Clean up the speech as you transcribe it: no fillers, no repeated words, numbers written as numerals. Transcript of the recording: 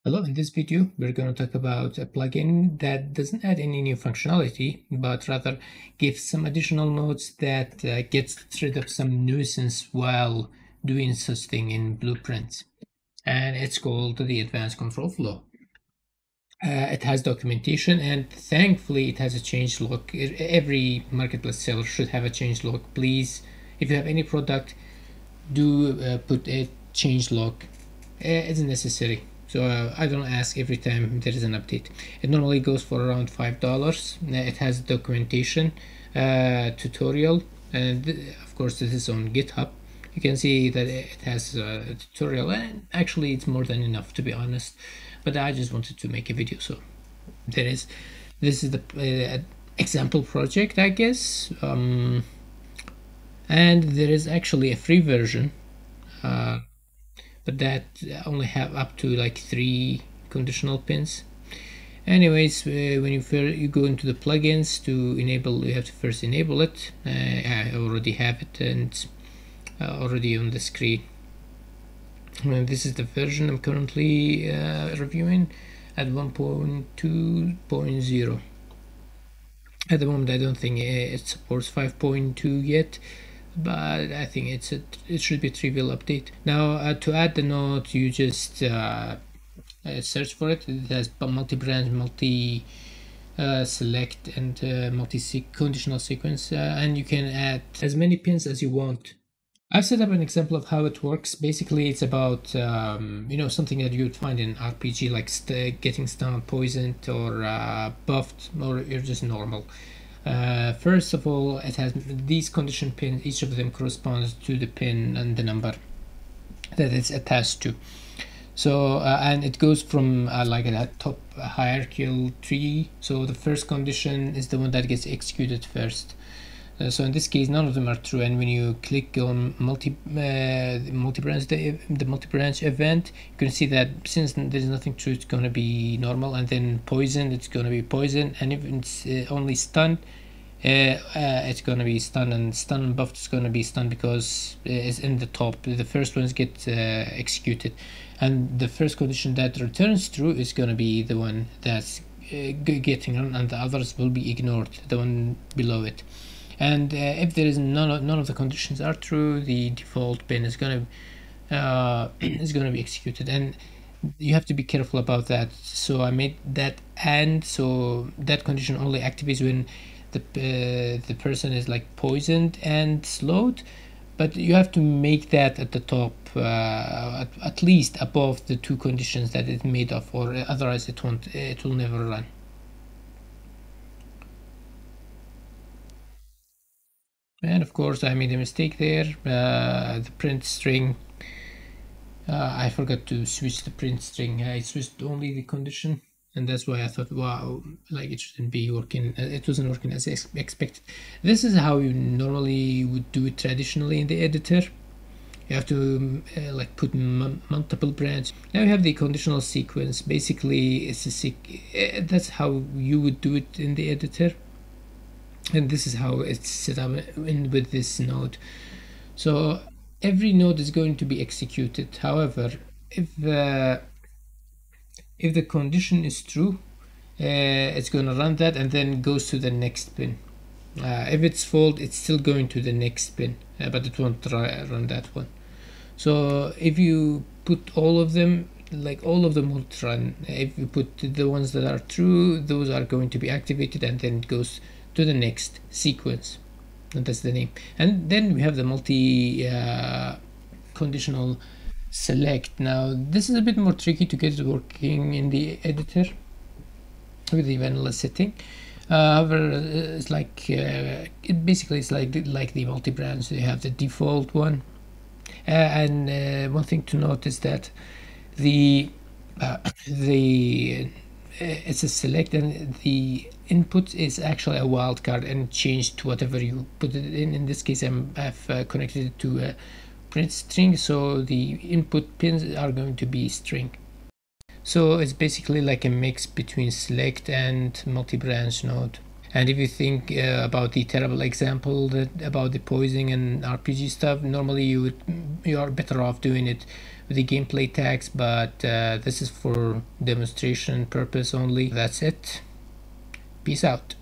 Hello, in this video, we're going to talk about a plugin that doesn't add any new functionality, but rather gives some additional nodes that gets rid of some nuisance while doing such thing in Blueprint. And it's called the Advanced Control Flow. It has documentation, and thankfully it has a change log. Every marketplace seller should have a change log. Please, if you have any product, do put a change log. It's necessary. So I don't ask every time there is an update. It normally goes for around $5. It has documentation, tutorial, and of course this is on GitHub. You can see that it has a tutorial, and actually it's more than enough, to be honest. But I just wanted to make a video, so there is. This is the example project, I guess. And there is actually a free version, but that only have up to like 3 conditional pins. Anyways, when you go into the plugins to enable, you have to first enable it. I already have it, and already on the screen. And this is the version I'm currently reviewing at 1.2.0. At the moment I don't think it supports 5.2 yet, but I think it should be a trivial update. Now to add the node, you just search for it. It has multi-branch, select, and multi-conditional sequence, and you can add as many pins as you want. I've set up an example of how it works. Basically, it's about something that you would find in RPG, like getting stunned, poisoned, or buffed, or you're just normal. First of all, it has these condition pins. Each of them corresponds to the pin and the number that it's attached to. So and it goes from like a top hierarchical tree. So the first condition is the one that gets executed first. So in this case, none of them are true, and when you click on the multi-branch event, you can see that since there's nothing true, it's going to be normal, and then poison, it's going to be poison, and if it's only stunned, it's going to be stunned, and stun and buffed is going to be stunned because it's in the top. The first ones get executed, and the first condition that returns true is going to be the one that's getting on, and the others will be ignored, the one below it. And if there is none of the conditions are true, the default pin is gonna be executed, and you have to be careful about that. So I made that, and so that condition only activates when the person is like poisoned and slowed, but you have to make that at the top, at least above the 2 conditions that it's made of, or otherwise it will never run. And of course I made a mistake there. The print string, I forgot to switch the print string. I switched only the condition, and that's why I thought, wow, like it shouldn't be working. It wasn't working as expected. This is how you normally would do it traditionally in the editor. You have to like put multiple branches. Now you have the conditional sequence. Basically it's that's how you would do it in the editor, and this is how it's set up with this node. So every node is going to be executed. However, if the condition is true, it's going to run that and then goes to the next pin. If it's false, it's still going to the next pin, but it won't run that one. So if you put all of them, like all of them will run. If you put the ones that are true, those are going to be activated, and then it goes to the next sequence, and that's the name. And then we have the multi conditional select. Now this is a bit more tricky to get it working in the editor with the vanilla setting. However, it's like it basically is like the multi-branch. So you have the default one, and one thing to note is that it's a select, and the input is actually a wildcard and changed to whatever you put it in. In this case, I've connected it to a print string, so the input pins are going to be string. So it's basically like a mix between select and multi-branch node. And if you think about the terrible example about the poisoning and RPG stuff, normally you are better off doing it the gameplay tags, but this is for demonstration purpose only. That's it. Peace out.